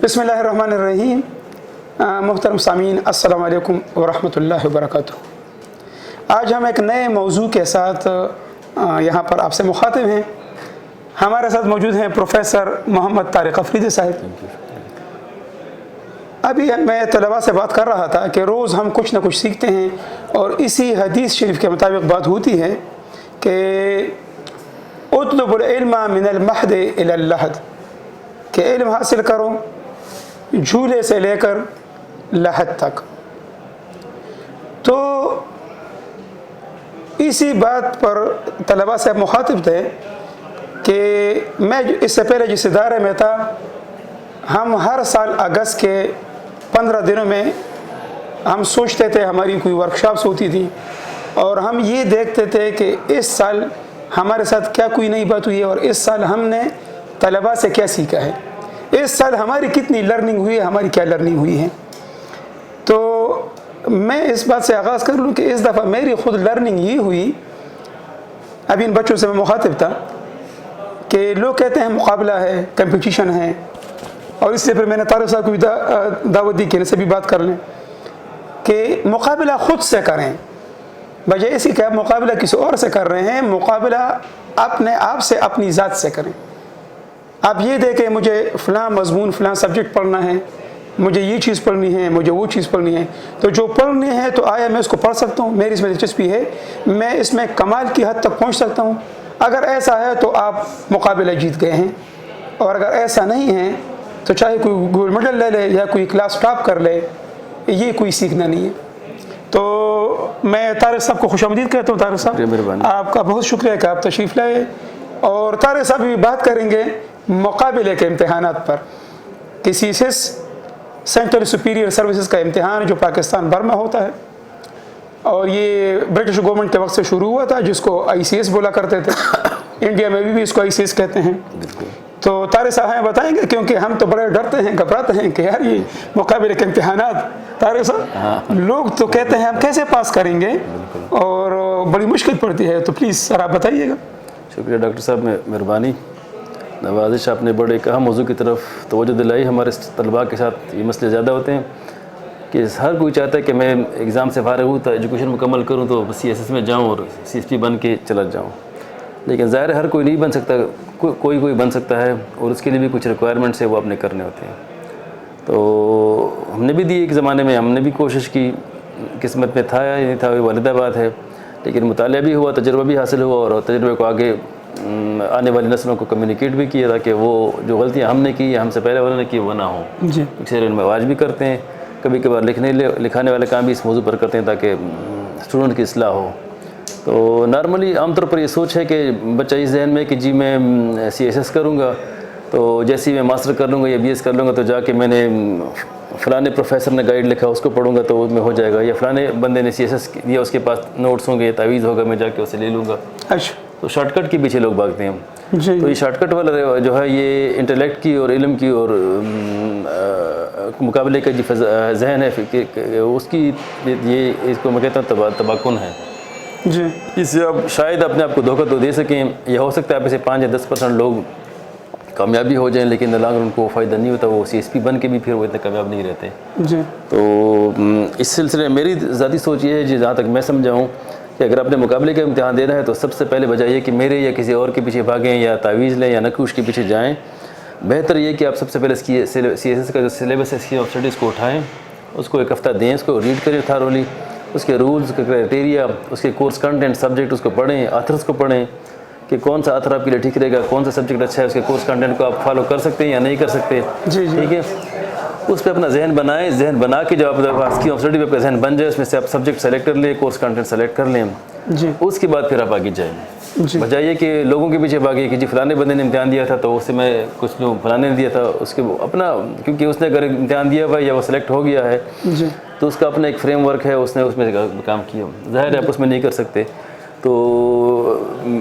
बिस्मिल्लाहिर्रहमानिर्रहीम। मुहतरम सामीन, अस्सलाम वालेकुम वरहमतुल्लाहि वबरकातुहू। आज हम एक नए मौजू के साथ यहाँ पर आपसे मुखातिब हैं। हमारे साथ मौजूद हैं प्रोफेसर मोहम्मद तारिक अफरीदी साहब। अभी मैं तलबा से बात कर रहा था कि रोज़ हम कुछ ना कुछ सीखते हैं और इसी हदीस शरीफ के मुताबिक बात होती है कि उतलुबुल इल्म मिनल महद इलल लहद, कि इल्म हासिल करो झूले से लेकर लहद तक। तो इसी बात पर तलबा से मुखातिब थे कि मैं इससे पहले जिस इदारे में था, हम हर साल अगस्त के 15 दिनों में हम सोचते थे, हमारी कोई वर्कशॉप्स होती थी और हम ये देखते थे कि इस साल हमारे साथ क्या कोई नई बात हुई है और इस साल हमने तलबा से क्या सीखा है, इस साल हमारी कितनी लर्निंग हुई है, हमारी क्या लर्निंग हुई है। तो मैं इस बात से आगाज़ कर लूँ कि इस दफ़ा मेरी ख़ुद लर्निंग ये हुई, अभी इन बच्चों से मैं मुखातिब था कि लोग कहते हैं मुकाबला है, कंपटीशन है, और इसलिए फिर मैंने तारिक साहब को भी दावत दी कि इनसे भी बात कर लें कि मुकाबला ख़ुद से करें, बजाय इसी कि आप मुकाबला किसी और से कर रहे हैं। मुकाबला अपने आप से, अपनी ज़ात से करें। आप ये देखें मुझे फ़लाँ मज़मून फ़लाँ सब्जेक्ट पढ़ना है, मुझे ये चीज़ पढ़नी है, मुझे वो चीज़ पढ़नी है, तो जो पढ़नी है तो आया मैं उसको पढ़ सकता हूँ, मेरी इसमें दिलचस्पी है, मैं इसमें कमाल की हद तक पहुँच सकता हूँ। अगर ऐसा है तो आप मुकाबला जीत गए हैं, और अगर ऐसा नहीं है तो चाहे कोई गोल्ड मेडल ले ले या कोई क्लास टॉप कर ले, ये कोई सीखना नहीं है। तो मैं तारिक साहब को खुशामदीद कहता हूँ। तारिक साहब, आपका बहुत शुक्रिया कि आप तशरीफ़ लाए, और तारिक साहब भी बात करेंगे मुकाबले के इम्तहानात पर। किसी सेंट्रल सुपीरियर सर्विसेज का इम्तहान जो पाकिस्तान भर में होता है, और ये ब्रिटिश गवर्नमेंट के वक्त से शुरू हुआ था, जिसको ICS बोला करते थे। इंडिया में भी इसको ICS कहते हैं। तो तारिक साहब हमें बताएंगे, क्योंकि हम तो बड़े डरते हैं, घबराते हैं कि यार ये मुकाबले के इम्तहानात, तारिक साहब लोग तो कहते हैं हम कैसे पास करेंगे और बड़ी मुश्किल पड़ती है, तो प्लीज़ सर आप बताइएगा। शुक्रिया डॉक्टर साहब, मेहरबानी, नवाजिश। आपने बड़े एक अहम मौजू की तरफ तवज्जो दिलाई। हमारे तलबा के साथ ये मसले ज़्यादा होते हैं कि हर कोई चाहता है कि मैं एग्ज़ाम से फारिग हूँ तो एजुकेशन मुकम्मल करूँ तो CSS में जाऊँ और CSP बन के चला जाऊँ, लेकिन ज़ाहिर है हर कोई नहीं बन सकता, कोई बन सकता है, और उसके लिए भी कुछ रिक्वायरमेंट्स है वो आपने करने होते हैं। तो हमने भी दी, एक ज़माने में हमने भी कोशिश की, किस्मत में था या नहीं था वो वालिदा बात है, लेकिन मुतालिया भी हुआ, तजुर्बा भी हासिल हुआ, और तजुर्बे को आगे आने वाली नस्लों को कम्युनिकेट भी किया ताकि वो जो गलतियाँ हमने की या हमसे पहले वालों ने की वो ना हो। अक्सर इनमें आवाज़ भी करते हैं, कभी कभार लिखाने वाले काम भी इस मौजू पर करते हैं ताकि स्टूडेंट की इस्लाह हो। तो नॉर्मली आमतौर पर ये सोच है कि बच्चा इस जहन में कि जी मैं CSS करूँगा तो जैसे ही मैं मास्टर कर लूँगा या BS कर लूँगा तो जाके मैंने फ़लाने प्रोफेसर ने गाइड लिखा उसको पढ़ूंगा तो उसमें हो जाएगा, या फ़लाने बंदे ने CSS दिया उसके पास नोट्स होंगे, तावीज़ होगा, मैं जाके उसे ले लूँगा। अच्छा, तो शॉर्टकट के पीछे लोग भागते हैं। तो ये शॉर्टकट वाला जो है ये इंटेलेक्ट की और इल्म की और मुकाबले का जो जहन है उसकी ये इसको मैं कहता हूँ तबाकुन है जी। इससे आप शायद अपने आप को धोखा तो दे सकें, यह हो सकता है आप इसे 5 या 10% लोग कामयाबी हो जाएं, लेकिन अगर उनको फ़ायदा नहीं होता, वो CSP बन के भी फिर वो इतने कामयाब नहीं रहते जी। तो इस सिलसिले में मेरी ज़ाती सोच ये है जी, जहाँ तक मैं समझाऊँ कि अगर अपने मुकाबले का इम्तहान देना है तो सबसे पहले वजह ये कि मेरे या किसी और के पीछे भागें या तावीज़ लें या नकूश के पीछे जाएँ। बेहतर ये कि आप सबसे पहले CSS का जो सिलेबस है, स्कीम ऑफ स्टडीज़ को उठाएँ, उसको एक हफ़्ता दें, उसको रीड करें थारोली, उसके रूल्स, उसके क्राइटेरिया, उसके कोर्स कंटेंट, सब्जेक्ट उसको पढ़ें, आथर्स को पढ़ें कि कौन सा आथर आपके लिए ठीक रहेगा, कौन सा सब्जेक्ट अच्छा है, उसके कोर्स कंटेंट को आप फॉलो कर सकते हैं या नहीं कर सकते। ठीक है, उस पर अपना जहन बनाएं। जहन बना के जब आप स्कीम ऑफ स्टडी पे आपका जहन बन जाए, उसमें से आप सब्जेक्ट सेलेक्ट कर लें, कोर्स कंटेंट सेलेक्ट कर लें जी। उसके बाद फिर आप आगे जाएँ। बजाय कि लोगों के पीछे भागे कि जी फलाने बंदे ने इम्तहान दिया था तो उससे मैं कुछ लोग फलाने ने दिया था, उसके अपना, क्योंकि उसने अगर इम्तहान दिया हुआ या वो सेलेक्ट हो गया है जी, तो उसका अपना एक फ्रेमवर्क है, उसने उसमें काम किया, ज़ाहिर है आप उसमें नहीं कर सकते। तो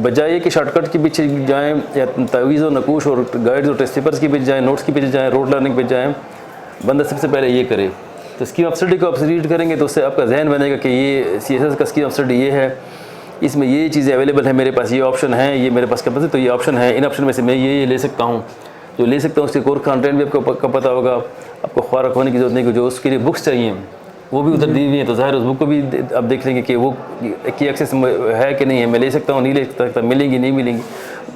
बजाय कि शॉर्टकट के पीछे जाएँ या तावीज़ और नकूश और गाइड्स और टेस्ट पेपर्स के पीछे जाएँ, नोट्स के पीछे जाएँ, रोड लर्निंग पे जाएँ, बंदा सबसे पहले ये करे। तो स्कीम ऑफ स्टडी को आप रीड करेंगे तो उससे आपका जहन बनेगा कि ये CSS का स्कीम ऑफ स्टडी ये है, इसमें ये चीज़ें अवेलेबल है, मेरे पास ये ऑप्शन है, ये मेरे पास कैपेसिटी तो ये ऑप्शन है, इन ऑप्शन में से मैं ये ले सकता हूँ। जो ले सकता हूँ उसके कोर्स कंटेंट भी आपको पता होगा, आपको ख्वार खोने की जरूरत नहीं, जो उसके लिए बुक्स चाहिए वो भी उधर दी हुई हैं, तो ज़ाहिर उस बुक को भी आप देख लेंगे कि वो की एक्सेस है कि नहीं है, मैं ले सकता हूँ नहीं ले सकता, मिलेंगी नहीं मिलेंगी।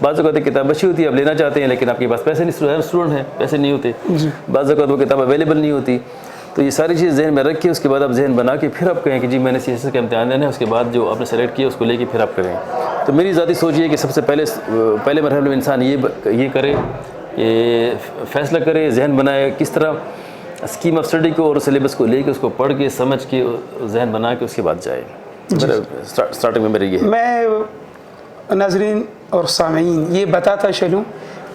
बाज़ औक़ात किताब अच्छी होती है, आप लेना चाहते हैं लेकिन आपके पास पैसे नहीं, स्टूडेंट हैं पैसे नहीं होते, बाज़ औक़ात वो किताब अवेलेबल नहीं होती। तो ये सारी चीज़ जहन में रख के उसके बाद आप जहन बना के फिर आप कहें कि जी मैंने CSS का इम्तिहान देना है, उसके बाद जो आपने सेलेक्ट किया उसको लेके फिर आप करें। तो मेरी ज़ाती सोच ये है कि सबसे पहले मरहले में इंसान ये करे, ये फ़ैसला करे, जहन बनाए किस तरह स्कीम ऑफ स्टडी को और सिलेबस को लेके उसको पढ़ के समझ के जहन बना के उसके बाद जाए। स्टार्टिंग में मेरे ये मैं नाज़रीन और सामीन ये बताता चलूँ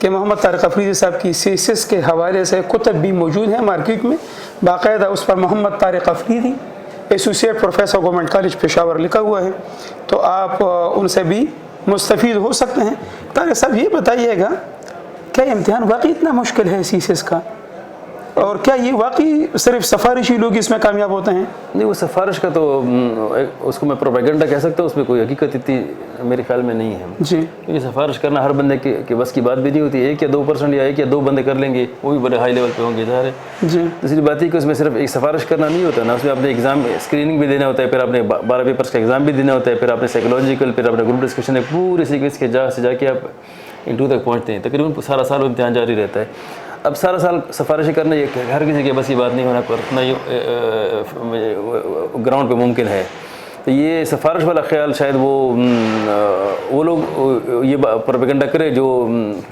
कि मोहम्मद तारिक अफरीदी साहब की CSS के हवाले से कुतब भी मौजूद हैं मार्केट में, बाकायदा उस पर Mohammad Tariq Afridi associate professor government college Peshawar लिखा हुआ है, तो आप उनसे भी मुस्तफ़ीद हो सकते हैं। तारिक साहब ये बताइएगा, क्या इम्तिहान वाकई इतना मुश्किल है CSS का, और क्या ये वाकई सिर्फ सिफारिशी लोग इसमें कामयाब होते हैं? नहीं, वो सिफारिश का तो उसको मैं प्रोपेगेंडा कह सकता हूँ, उसमें कोई हकीकत इतनी मेरे ख्याल में नहीं है जी, क्योंकि सिफारिश करना हर बंदे के बस की बात भी नहीं होती। 1 या 2% या 1 या 2 बंदे कर लेंगे, वो भी बड़े हाई लेवल पे होंगे ज़ाहिर है जी। दूसरी बात है कि उसमें सिर्फ एक सिफारिश करना नहीं होता ना, उसमें आपने एग्ज़ाम स्क्रीनिंग भी देना होता है, फिर आपने 12 पेपर्स का एग्ज़ाम भी देना होता है, फिर आपने साइकोलॉजिकल, फिर आपने ग्रुप डिस्कशन, पूरे सीक्वेंस के से जाके आप इंटरव्यू तक पहुँचते हैं। तकरीबन सारा साल इम्तिहान जारी रहता है। अब सारा साल सिफारिशें करना ये हर किसी के बस की बात नहीं होना, करना ये ग्राउंड पे मुमकिन है। तो ये सिफारिश वाला ख्याल शायद वो लोग ये प्रोपेगेंडा करे जो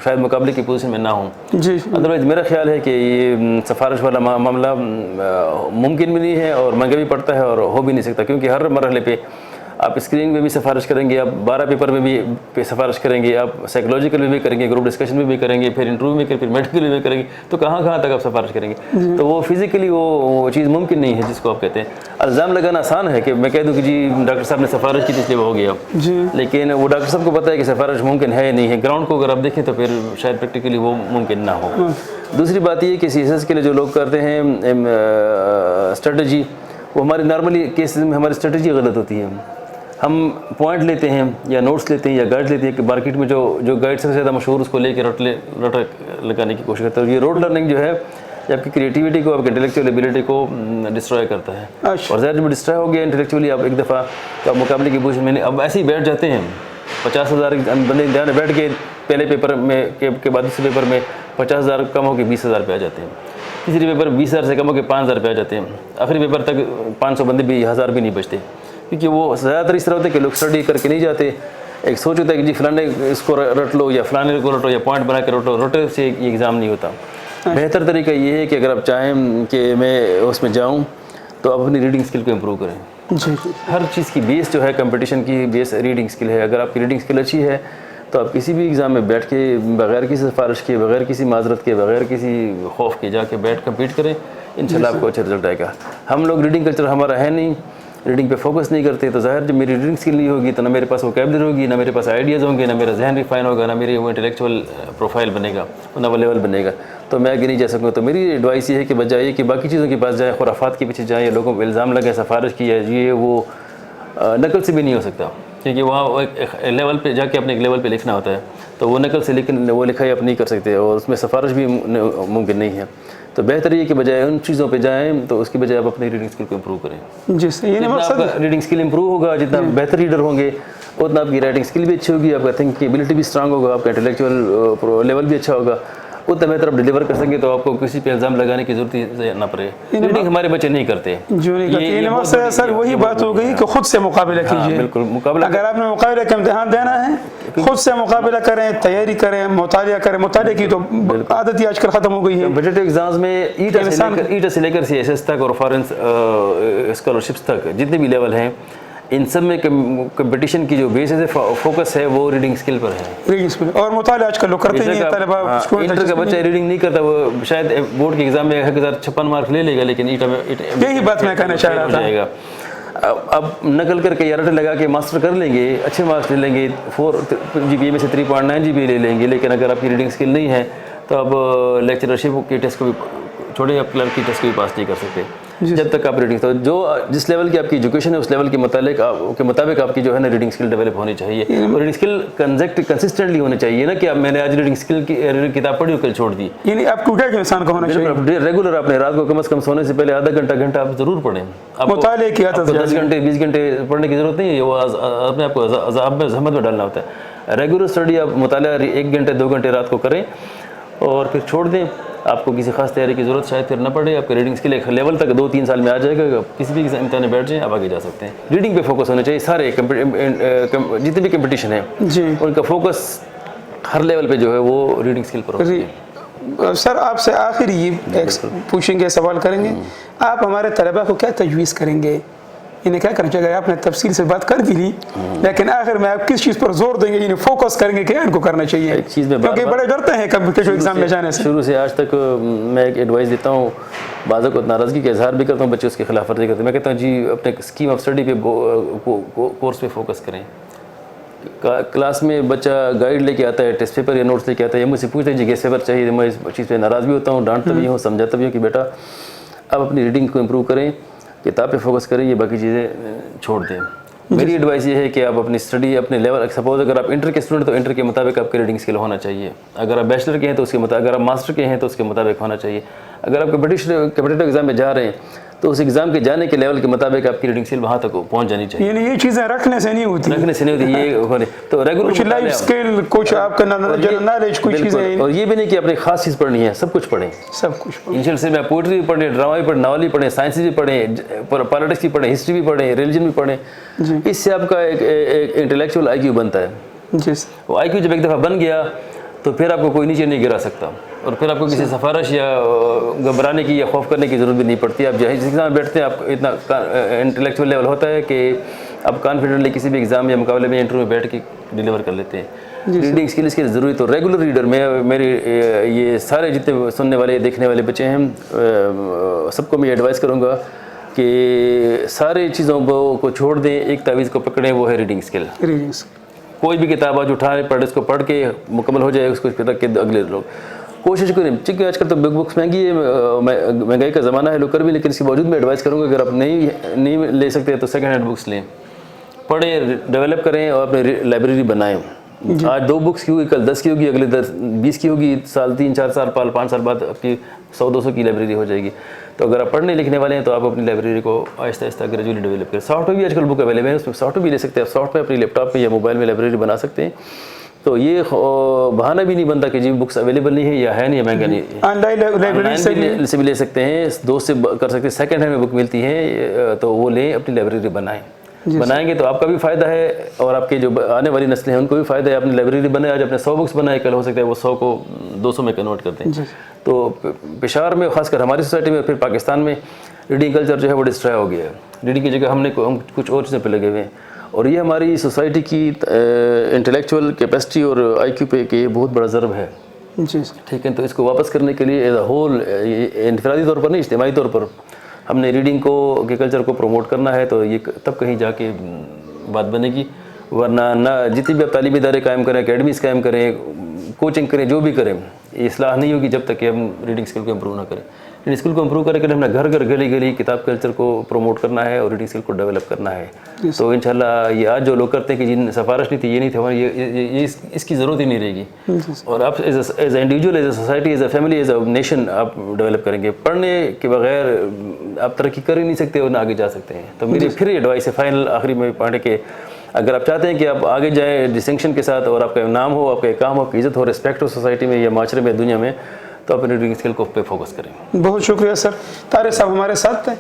शायद मुकाबले की पोजीशन में ना हों जी। अदरवाइज़ मेरा ख्याल है कि ये सिफारिश वाला मामला मुमकिन भी नहीं है और महंगा भी पड़ता है और हो भी नहीं सकता, क्योंकि हर मरहले पे आप स्क्रीनिंग में भी सिफारिश करेंगे, आप 12 पेपर में भी सिफारिश करेंगे, आप साइकोलॉजिकल में भी करेंगे, ग्रुप डिस्कशन में भी करेंगे, फिर इंटरव्यू में करेंगे, फिर मेडिकल में भी करेंगे, तो कहाँ तक आप सिफारिश करेंगे? तो वो फिज़िकली वो चीज़ मुमकिन नहीं है जिसको आप कहते हैं। इल्ज़ाम लगाना आसान है कि मैं कह दूँ कि जी डॉक्टर साहब ने सिफारिश की इसलिए हो गया जी, लेकिन वो डॉक्टर साहब को पता है कि सिफारिश मुमकिन है नहीं है। ग्राउंड को अगर आप देखें तो फिर शायद प्रैक्टिकली वो मुमकिन ना हो। दूसरी बात ये कि CSS के लिए जो लोग करते हैं स्ट्रेटजी, वो हमारी नॉर्मली केसेस में हमारी स्ट्रेटजी गलत होती है। हम पॉइंट लेते हैं या नोट्स लेते हैं या गाइड लेते हैं कि मार्केट में जो गाइड सबसे ज़्यादा मशहूर उसको लेके रट लगाने की कोशिश करते हैं। ये रोड लर्निंग जो है ये आपकी क्रिएटिविटी को, आपकी इंटेलेक्चुअल एबिलिटी को डिस्ट्रॉय करता है। और ज़्यादा जब डिस्ट्रॉय हो गया इंटेलेक्चुअली आप एक दफ़ा, तो आप मुकाबले की पोजीशन में अब ऐसे ही बैठ जाते हैं। 50,000 बंदे ध्यान बैठ के पहले पेपर में के बाद दूसरे पेपर में 50,000 कम हो के 20,000 पे आ जाते हैं, तीसरे पेपर 20,000 से कम हो के 5,000 पे आ जाते हैं, आखिरी पेपर तक 500 बंदे भी 1,000 भी नहीं बचते, क्योंकि वो ज़्यादातर इस तरह होता है कि लोग स्टडी करके नहीं जाते। एक सोच होता है कि जी फलाने इसको रट लो या फलाने को रटो या पॉइंट बना के रटो, रोटे से ये एग्ज़ाम नहीं होता। बेहतर तरीका ये है कि अगर आप चाहें कि मैं उसमें जाऊं तो आप अपनी रीडिंग स्किल को इम्प्रूव करें जी। हर चीज़ की बेस जो है कंपटीशन की बेस रीडिंग स्किल है। अगर आपकी रीडिंग स्किल अच्छी है तो आप किसी भी एग्ज़ाम में बैठ के बग़ैर किसी सिफारिश के, बग़ैर किसी माजरत के, बग़ैर किसी खौफ के जाके बैठ कम्पीट करें, इंशाल्लाह आपको अच्छा रिजल्ट आएगा। हम लोग रीडिंग कल्चर हमारा है नहीं, रीडिंग पे फोकस नहीं करते, तो ज़ाहिर जब मेरी रीडिंग स्किल नहीं होगी तो ना मेरे पास वोकैबुलरी होगी, ना मेरे पास आइडियाज़ होंगे, ना मेरा जहन रिफाइन होगा, ना मेरी वो इंटेलेक्चुअल प्रोफाइल बनेगा, ना वो लेवल बनेगा, तो मैं आगे नहीं जा सकूँगा। तो मेरी एडवाइस ये है कि बजाय कि बाकी चीज़ों के पास जाए, खुराफात के पीछे जाए, लोगों को इल्ज़ाम लगे सिफारिश की है, ये वो नकल से भी नहीं हो सकता, क्योंकि वहाँ एक लेवल पे जाके अपने एक लेवल पे लिखना होता है, तो वो नकल से लेकिन वो लिखाई आप नहीं कर सकते और उसमें सिफारिश भी मुमकिन नहीं है। तो बेहतर ये कि बजाय उन चीज़ों पे जाएं तो उसकी बजाय आप अपनी रीडिंग स्किल को इम्प्रूव करें। जी सही है। मकसद रीडिंग स्किल इम्प्रूव होगा, जितना बेहतर रीडर होंगे उतना आपकी राइटिंग स्किल भी अच्छी होगी, आपका थिंकिंग एबिलिटी भी स्ट्रांग होगा, आपका इंटेलेक्चुअल लेवल भी अच्छा होगा, उतना बेहतर आप डिलीवर कर सकेंगे, तो आपको किसी पे इल्ज़ाम लगाने की जरूरत ना पड़े। रीडिंग हमारे बच्चे नहीं करते, जो नहीं करते। सर वही बात हो गई कि खुद से मुकाबला कीजिए। बिल्कुल मुकाबला, अगर आपने मुकाबले का इम्तिहान देना है खुद से मुकाबला करें, तैयारी करें, मुतालिया करें। मुतालिया की तो आदत ही आजकल ख़त्म हो गई है। कॉम्पिटिटिव एग्जाम्स में ईटा से लेकर CSS तक और फॉरेन स्कॉलरशिप्स तक जितने भी लेवल हैं, इन सब में कंपटीशन की जो बेसिस है, फोकस है, वो रीडिंग स्किल पर है। रीडिंग स्किल और मुतालिया आजकल लोग करते नहीं हैं। इंटर का बच्चा रीडिंग नहीं करता, वो शायद बोर्ड के एग्जाम में 1056 मार्क ले लेगा, लेकिन ईटा में यही बात मैं कहना चाह रहा था। अब नकल करके या रट लगा के मास्टर कर लेंगे, अच्छे मार्क्स ले लेंगे, 4 GPA में से 3.9 GPA ले लेंगे, लेकिन अगर आपकी रीडिंग स्किल नहीं है तो अब लेक्चरशिप की टेस्ट को भी छोड़े, आप क्लर्क की टेस्ट को भी पास नहीं कर सकते। جب تک آپ ریڈنگ، تو جو جس لیول کی آپ کی ایجوکیشن ہے اس لیول کے مطابق آپ کی جو ہے نا ریڈنگ اسکل ڈیولپ ہونی چاہیے. اور ریڈنگ اسکل کنسسٹنٹلی ہونی چاہیے نا کہ اب میں نے آج ریڈنگ اسکل کی کتاب پڑھی اور کل چھوڑ دی. یعنی آپ کو کیا انسان کا ہونا چاہیے ریگولر. آپ نے رات کو کم از کم سونے سے پہلے آدھا گھنٹہ آپ ضرور پڑھیں. مطالعے کی عادت 10 گھنٹے 20 گھنٹے پڑھنے کی ضرورت نہیں ہے. وہ اپنے آپ کو عذاب میں زحمت میں ڈالنا ہوتا ہے. ریگولر اسٹڈی آپ مطالعہ 1 گھنٹے 2 گھنٹے رات کو کریں اور پھر چھوڑ دیں. آپ کو کسی خاص تیاری کی ضرورت شاید پھر نہ پڑے. آپ کے ریڈنگ اسکل ایک لیول تک 2-3 سال میں آ جائے گا. کسی بھی امتحان میں بیٹھ جائیں آپ آگے جا سکتے ہیں. ریڈنگ پہ فوکس ہونا چاہیے. سارے جتنے بھی کمپٹیشن ہیں ان کا فوکس ہر لیول پہ جو ہے وہ ریڈنگ اسکل پر ہوتا ہے. سر آپ سے آخری پوچھیں گے، سوال کریں گے، آپ ہمارے طلباء کو کیا تجویز کریں گے؟ انہیں کیا کرنا چاہیے؟ آپ نے تفصیل سے بات کر بھی لی، لیکن آخر میں آپ کس چیز پر زور دیں گے، انہیں فوکس کریں گے کہ ان کو کرنا چاہیے؟ ایک چیز میں کیونکہ بڑے ڈرتے ہیں کمپٹیشن ایگزام میں جانے سے. شروع سے آج تک میں ایک ایڈوائس دیتا ہوں، بعض اوقات ناراضگی کا اظہار بھی کرتا ہوں، بچے اس کی خلاف ورزی کرتے ہیں. میں کہتا ہوں جی اپنے اسکیم آف اسٹڈی پہ کورس پہ فوکس کریں. کلاس میں بچہ گائیڈ لے کے آتا ہے، ٹیسٹ پیپر یا نوٹس لے کے آتا ہے، یہ مجھ سے پوچھتے ہیں جی گیس پیپر چاہیے. میں اس چیز پہ ناراض بھی ہوتا ہوں، ڈانٹتا بھی ہوں، سمجھاتا بھی ہوں کہ بیٹا آپ اپنی ریڈنگ کو امپروو کریں، کتاب پہ فوکس کریں، یہ باقی چیزیں چھوڑ دیں. میری ایڈوائس یہ ہے کہ آپ اپنی اسٹڈی اپنے لیول، سپوز اگر آپ انٹر کے اسٹوڈنٹ تو انٹر کے مطابق آپ کا ریڈنگ اسکل ہونا چاہیے. اگر آپ بیچلر کے ہیں تو اس کے مطابق، اگر آپ ماسٹر کے ہیں تو اس کے مطابق ہونا چاہیے. اگر آپ کمپٹیٹیو ایگزام میں جا رہے ہیں تو اس ایگزام کے جانے کے لیول کے مطابق آپ کی ریڈنگ اسکل وہاں تک پہنچ جانی چاہیے. یعنی یہ چیزیں رکھنے سے نہیں ہوتی، یہ تو ریگولر لائف اسکل، کچھ آپ کا نالج، کچھ چیزیں. اور یہ بھی نہیں کہ اپنی خاص چیز پڑھنی ہے، سب کچھ پڑھیں. سب کچھ انیشیل سے میں پوئٹری بھی پڑھیں، ڈرامہ بھی پڑھیں، ناول بھی پڑھیں، سائنس بھی پڑھیں، پالیٹکس بھی پڑھیں، ہسٹری بھی پڑھیں، ریلیجن بھی پڑھیں. اس سے آپ کا ایک انٹلیکچوئل آئی کیو بنتا ہے. وہ آئی کیو جب ایک دفعہ بن گیا تو پھر آپ کو کوئی نیچے نہیں گرا سکتا، اور پھر آپ کو کسی سفارش یا گھبرانے کی یا خوف کرنے کی ضرورت بھی نہیں پڑتی. آپ جس ایگزام میں بیٹھتے ہیں آپ کو اتنا انٹلیکچوئل لیول ہوتا ہے کہ آپ کانفیڈنٹلی کسی بھی ایگزام یا مقابلے میں انٹرویو میں بیٹھ کے ڈیلیور کر لیتے ہیں. ریڈنگ اسکل اس کی ضروری. تو ریگولر ریڈر میں میری یہ سارے جتنے سننے والے دیکھنے والے بچے ہیں سب کو میں ایڈوائز کروں گا کہ سارے چیزوں کو چھوڑ دیں، ایک تعویذ کو پکڑیں، وہ ہے ریڈنگ اسکل. کوئی بھی کتاب آج اٹھائیں، پڑھ، اس کو پڑھ کے مکمل ہو جائے، اس کو رکھ کے اگلے لوگ کوشش کریں. چونکہ آج کل تو بگ بکس مہنگی ہے، مہنگائی کا زمانہ ہے، لوگ کر بھی، لیکن اس کے باوجود میں ایڈوائز کروں گا اگر آپ نہیں لے سکتے تو سیکنڈ ہینڈ بکس لیں، پڑھیں، ڈیولپ کریں اور اپنی لائبریری بنائیں. آج 2 بکس کی ہوگی، کل 10 کی ہوگی، اگلے 20 کی ہوگی، سال 3-4 سال 5 سال بعد آپ کی 100-200 کی لائبریری ہو جائے گی. تو اگر آپ پڑھنے لکھنے والے ہیں تو آپ اپنی لائبریری کو آہستہ آہستہ گریجولی ڈیولپ کریں. سافٹ ویئر بھی آج کل بک اویلیبل ہے، اس میں سافٹ ویئر بھی لے سکتے ہیں. آپ سافٹ ویئر اپنی لیپ ٹاپ پہ یا موبائل میں لائبریری بنا سکتے ہیں. تو یہ بہانہ بھی نہیں بنتا کہ جی بکس اویلیبل نہیں ہے یا ہے نہیں، مہنگا نہیں ہے. آن لائن سے بھی لے سکتے ہیں، دوست سے کر سکتے ہیں. سیکنڈ ہینڈ میں بک ملتی ہے تو وہ لیں، اپنی لائبریری بنائیں گے تو آپ کا بھی فائدہ ہے اور آپ کے جو آنے والی نسلیں ہیں ان کو بھی فائدہ ہے. اپنی لائبریری بنائے، آج اپنے 100 بکس بنائے، کل ہو سکتا ہے وہ 100 کو 200 میں کنورٹ کر دیں. تو پشاور میں، خاص کر ہماری سوسائٹی میں، پھر پاکستان میں ریڈنگ کلچر جو ہے وہ ڈسٹرائے ہو گیا ہے. ریڈنگ کی جگہ ہم کچھ اور چیزیں پہ لگے ہوئے ہیں، اور یہ ہماری سوسائٹی کی انٹلیکچوئل کیپیسٹی اور آئی کیو پہ کہ یہ بہت بڑا ضرب ہے. ٹھیک ہے، تو اس کو واپس کرنے کے لیے ایز اے ہول، انفرادی طور پر نہیں، اجتماعی طور پر ہم نے ریڈنگ کے کلچر کو پروموٹ کرنا ہے. تو یہ تب کہیں جا کے بات بنے گی، ورنہ نہ جتنی بھی آپ تعلیمی ادارے قائم کریں، اکیڈمیز قائم کریں، کوچنگ کریں، جو بھی کریں، یہ اصلاح نہیں ہوگی جب تک کہ ہم ریڈنگ اسکل کو امپروو نہ کریں. ریڈنگ اسکل کو امپروو کرنے کے لیے ہم نے گھر گھر، گلی گلی کتاب کلچر کو پروموٹ کرنا ہے اور ریڈنگ اسکل کو ڈیولپ کرنا ہے. تو انشاءاللہ یہ آج جو لوگ کرتے ہیں کہ جن سفارش نہیں تھی، یہ نہیں تھے، یہ اس کی ضرورت ہی نہیں رہے گی. اور آپ as a individual, as a society, as a family, as a nation آپ ڈیولپ کریں گے. پڑھنے کے بغیر آپ ترقی کر ہی نہیں سکتے اور نہ آگے جا سکتے ہیں. تو میری پھر ایڈوائس ہے فائنل آخری میں پڑھنے کے، اگر آپ چاہتے ہیں کہ آپ آگے جائیں ڈسٹنکشن کے ساتھ اور آپ کا نام ہو، آپ کا کام ہو، آپ کی عزت ہو، رسپیکٹ ہو سوسائٹی میں یا معاشرے میں، دنیا میں، تو اپنے ریڈنگ اسکل کو پہ فوکس کریں. بہت شکریہ سر. طارق صاحب ہمارے ساتھ ہیں،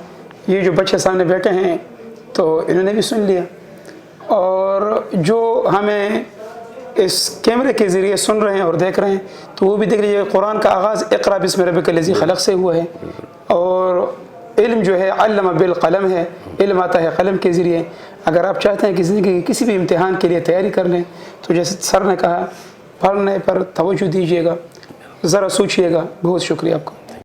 یہ جو بچے سامنے بیٹھے ہیں تو انہوں نے بھی سن لیا، اور جو ہمیں اس کیمرے کے ذریعے سن رہے ہیں اور دیکھ رہے ہیں تو وہ بھی دیکھ لیجیے. قرآن کا آغاز اقرا بسم ربک الذی خلق سے ہوا ہے، اور علم جو ہے علم بالقلم ہے، علم آتا ہے قلم کے ذریعے. اگر آپ چاہتے ہیں کہ زندگی کے کسی بھی امتحان کے لیے تیاری کر لیں تو جیسے سر نے کہا، پڑھنے پر توجہ دیجیے گا، ذرا سوچیے گا. بہت شکریہ آپ کا.